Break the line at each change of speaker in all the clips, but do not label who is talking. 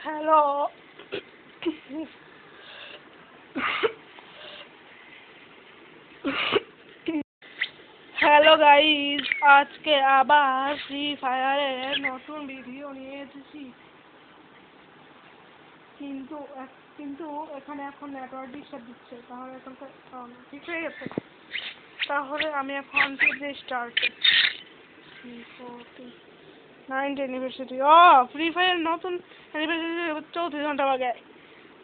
Hello hello guys, আজকে আবার free ফায়ারের নতুন ভিডিও নিয়ে এসেছি। কিন্তু কিন্তু এখানে এখন নেটওয়ার্ক ডিস্টার্ব দিচ্ছে। তাহলে এখন ঠিক হয়ে গেছে। তাহলে আমি এখন থেকে start 9th anniversary. Free fire নতুন অ্যানিভার্সারি 34 ঘন্টা আগে।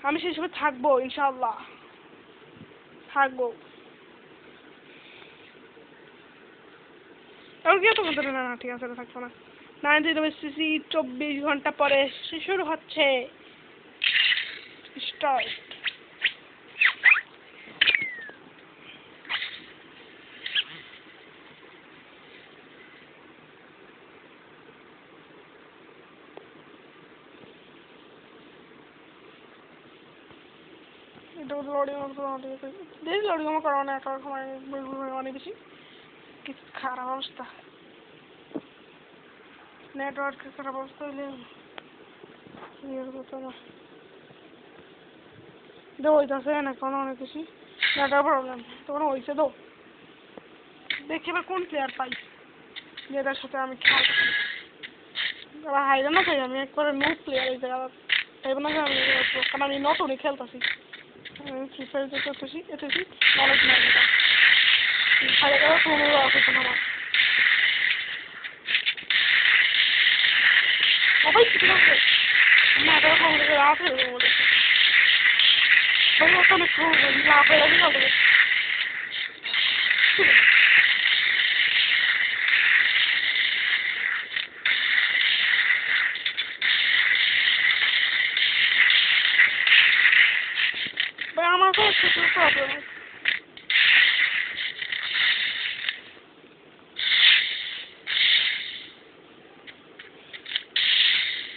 আমি সেই সময় থাকবো, ইনশাআল্লাহ থাকবো। আর কি তো বলতে না, ঠিক আছে, থাকবো না। 9th অ্যানিভার্সারি 24 ঘন্টা পরে শুরু হচ্ছে। স্টার্ট। এটা লোডিং আমার কারণে একটা সময় অনেক বেশি কিছু খারাপ অবস্থা। নেটওয়ার্কের খারাপ অবস্থা হইলে হইতেছে না এখন অনেক বেশি নেটওয়ার্ক প্রবলেম। তখন হয়েছে তো দেখি এবার কোন প্লেয়ার পাই যেটার সাথে আমি খেলতে পারি। এবার হাইরে না চাই, আমি একবারে নুব প্লেয়ার এই জায়গা চাইব না যে আমি, কারণ আমি নতুনই খেলতেছি। আমি ফ্রি ফায়ার যে করতেছি এতেছি নলেজ নাই, এটা হাইরে গেলে কোনো আসছে না আমার। সবাই ঠিক আছে, নেটওয়ার্ক প্রবলেম আছে বলে ভাই ওখানে লাভ হয়ে গেছে। ভাই আমার তো একটু প্রবলেম।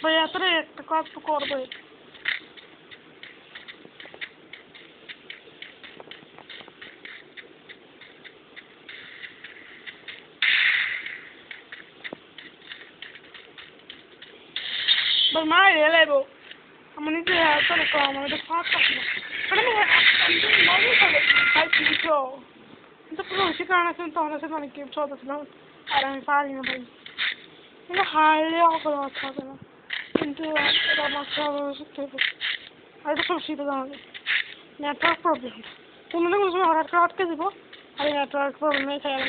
ভাই এতটাই একটা কাজ তো করবে। ভাই মারিয়ে লাগবো। আমার নিজে এত কম, আমি তো ফাঁক পাচ্ছি না। আমি নর্মাল খেলে ভাই কিছু কিন্তু পুরো বেশি কারণ আছে, তখন আছে অনেক গেম চলতেছিলাম আর আমি পারি না ভাই। কিন্তু হারলে অপরাধ হচ্ছে হবে না, কিন্তু এটা আমার শিখতে হবে। আর এটা সব শিখতে হবে। নেটওয়ার্ক প্রবলেম কোনো না কোনো সময় হঠাৎ করে আটকে দিব। আর এই নেটওয়ার্ক প্রবলেমে খেয়াল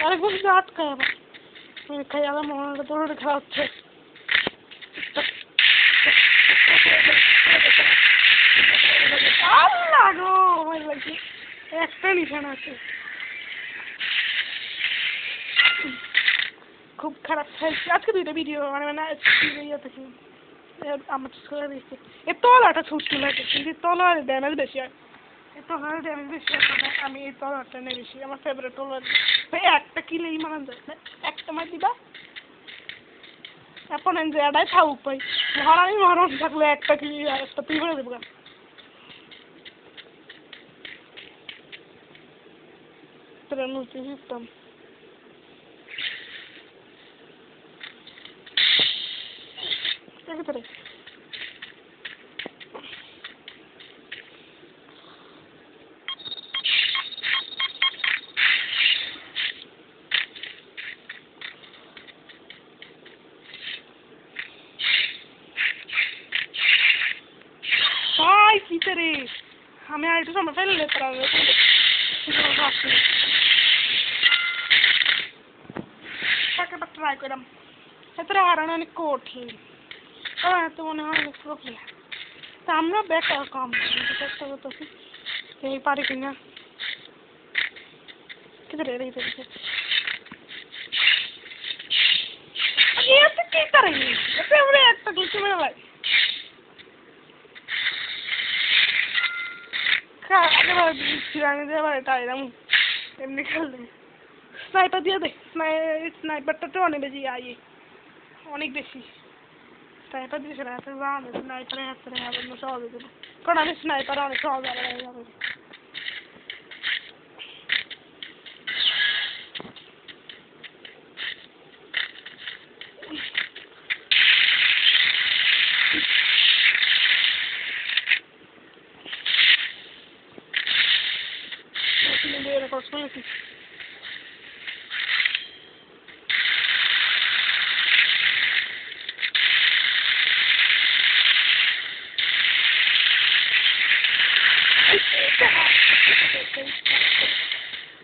আরেকবার যদি আটকায় আবার খেয়াল মনে তোর খেলা হচ্ছে। আল্লাহ গো, আমার লাগে একটা নিশানা আছে। খুব খারাপ খাইছি আজকে, দুইটা ভিডিও মানে ইয়ে থেকে আমার স্কুলে দিচ্ছে। এর তলাটা ছোট্ট লাগে, কিন্তু তলার ড্যামেজ বেশি হয়। এই তলার ড্যামেজ বেশি হয়, আমি এই তলারটা নেই বেশি। আমার ফেভারিট তলার। ভাই একটা কিলেই মারা যায় না, একটা মার দিবা এখন যে এটাই থাকুক ভাই। মহারানি মহারানি থাকলে একটা কিলি একটা তুই করে দেবো। মুক্তি সিস্টেম ভিতরে ভিতরে আমি আর একটু সময় ফেলে ট্রাই করলাম। এতটা হারানো অনেক কঠিন, কারণ এত মনে হয় অনেক প্রবলেম। তা আমরা বেটার কম চেষ্টা করতেছি এই পারি কিনা। কিন্তু রেডি করছে কি করে একটা গুছি মেরে লাগে এমনি খেললে স্নাইপার দিয়ে দে। স্নাইপারটা তো অনেক বেশি অনেক বেশি স্নাইপার দিয়ে সেটা হাতে জানে স্নাইপারের হাত থেকে আবার সহজে দেবো, কারণ আমি স্নাইপার অনেক সহজে যাবে। ফেলেছি।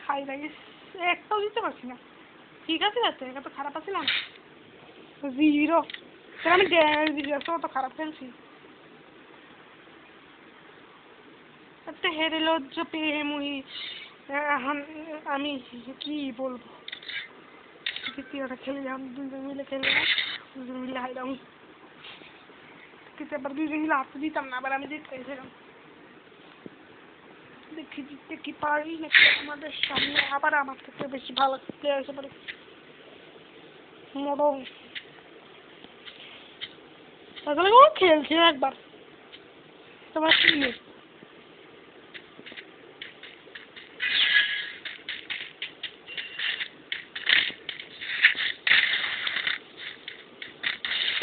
হাই লাগে একটাও দিতে পারছি না। ঠিক আছে যাচ্ছে এটা তো খারাপ আছে না 0 আমি অত খারাপ খেলছি একটা হেরে লজ্জা পেয়ে মুই এখন আমি কি বলবো দ্বিতীয়টা খেললাম 2 জন মিলে খেললাম 2 জন মিলে হাইলাম কিন্তু আবার 2 জন মিলে হাতে দিতাম না আবার আমি জিততে গেছিলাম দেখি জিততে কি পারি নাকি আমাদের সামনে আবার আমার থেকে বেশি ভালো প্লেয়ার এসে পারে মরম তাহলে ও খেলছিল একবার তোমার কি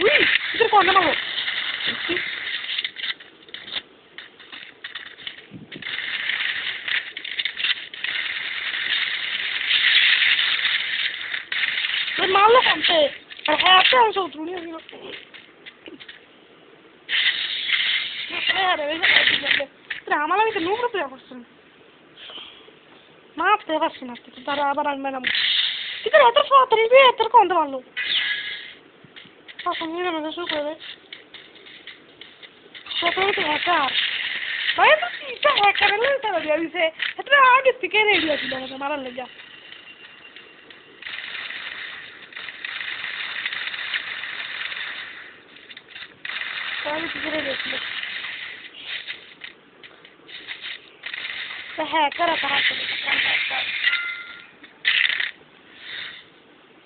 উই এটা কোন নামো তোর মারলো কোনতে আর হাতে আমি শত্রু নিয়ে গেল আমার আমি তো নোংরা প্লেয়ার করছেন মারতে পারছি না তারা আবার আমি ম্যাডাম কিন্তু এত ফাতারি দিয়ে এত কোনতে মারলো তখন নিয়ে মেরে শুরু করে প্রথমে তো হ্যাকার ভাই তো এটা হ্যাকার এলে তারা দিয়ে দিছে এটা আগে থেকে রেডি আছিল আমাকে মারার লেগে তাহলে কি করে দেখছিল तो हैकर आता है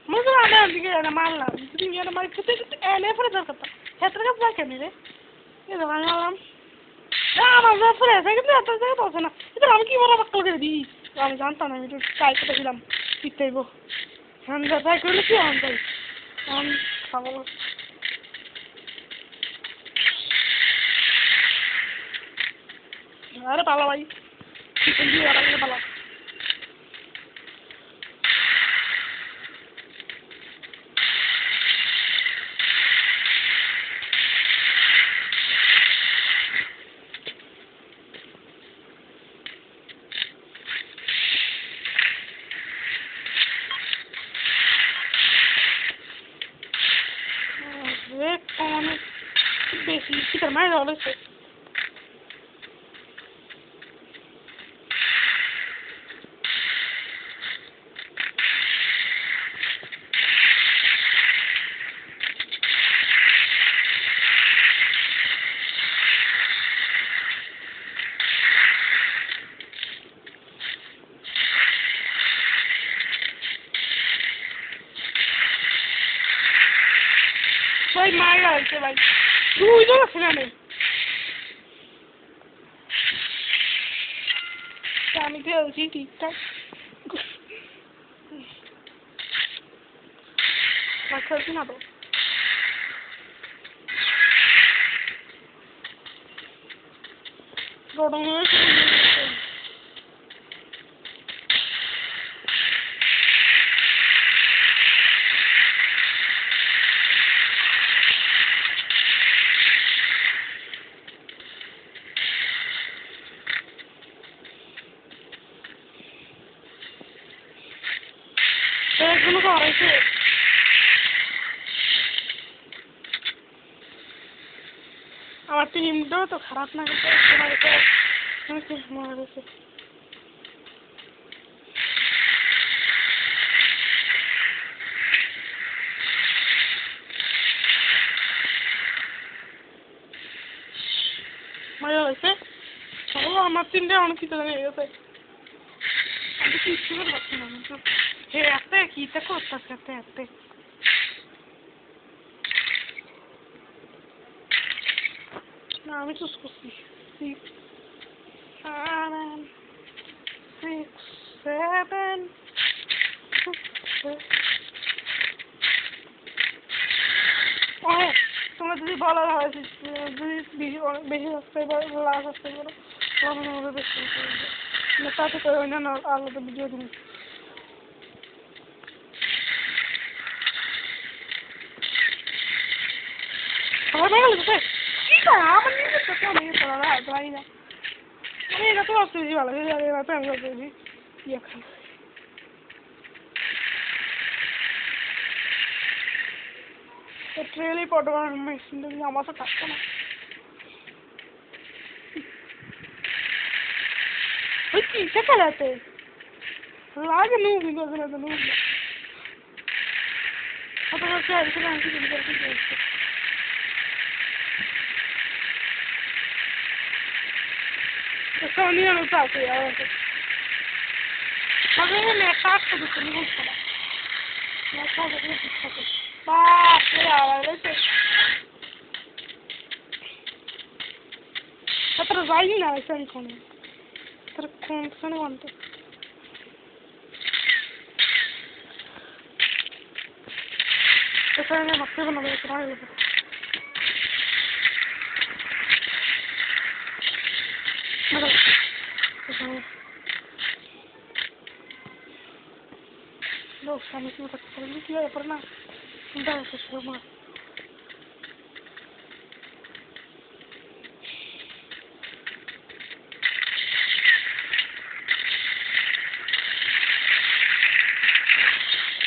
मुझे आने दिखे ना मारना तुम ये ना मार कितने एने पर दर करता हैकर का क्या करने रे ये तो मारना हम ना मजा पर ऐसा कितने आता है तो ना इधर हम की वाला बक्कल कर दी हम जानता ना मैं तो काय को दिलम कितने वो हम जाता है कोई नहीं हम जाए हम खाओ अरे पाला भाई Hindi orang ini malah. Rekon besi kita main oleh sih. Vai mai anche vai. Lui dove finale? Kami dia uji tiktok. Macam tu nak tu. Rodong ni. কোনো করেছে আমার টিমটাও তো খারাপ না কিন্তু তোমার এটা আমাকে মনে হচ্ছে মজা হয়েছে ও আমার টিমটা অনেক কিছু জানি গেছে আমি কিছু করে পাচ্ছি না কিন্তু হে এত কিটা করতেছে এত না আমি চুজ করছি 6 7 6 7 তোমরা যদি বলার হয় যদি বেশি সাবস্ক্রাইবার লাস্ট সাবস্ক্রাইবার বেশি Natato ko yun na ako sa video din. Ako ba yung kasi? Kita na, ako nito sa kanya yung pala na na. Ano yung natuwa sa video wala, yung natin ang gagawin. Iyak ka. It really put on my sinding ama sa takto na. Uy, isa ka natin. Laga noob, hindi ko na noob. Ito na siya, ito na siya, ito na siya. Ito niya na sa akin, magiging may sakto dito niya sa akin. Nasakto dito sa akin. Kaya,Atra zaini na isa ni kono. Tra konto sa nawanto. Ito na makse na ba ito ay. Mara. Ito. Lo kami ko ta ko ni ya parna. Hindi ko suma.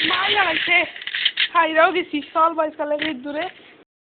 Maya like hai raw di si sal ba iska lage dure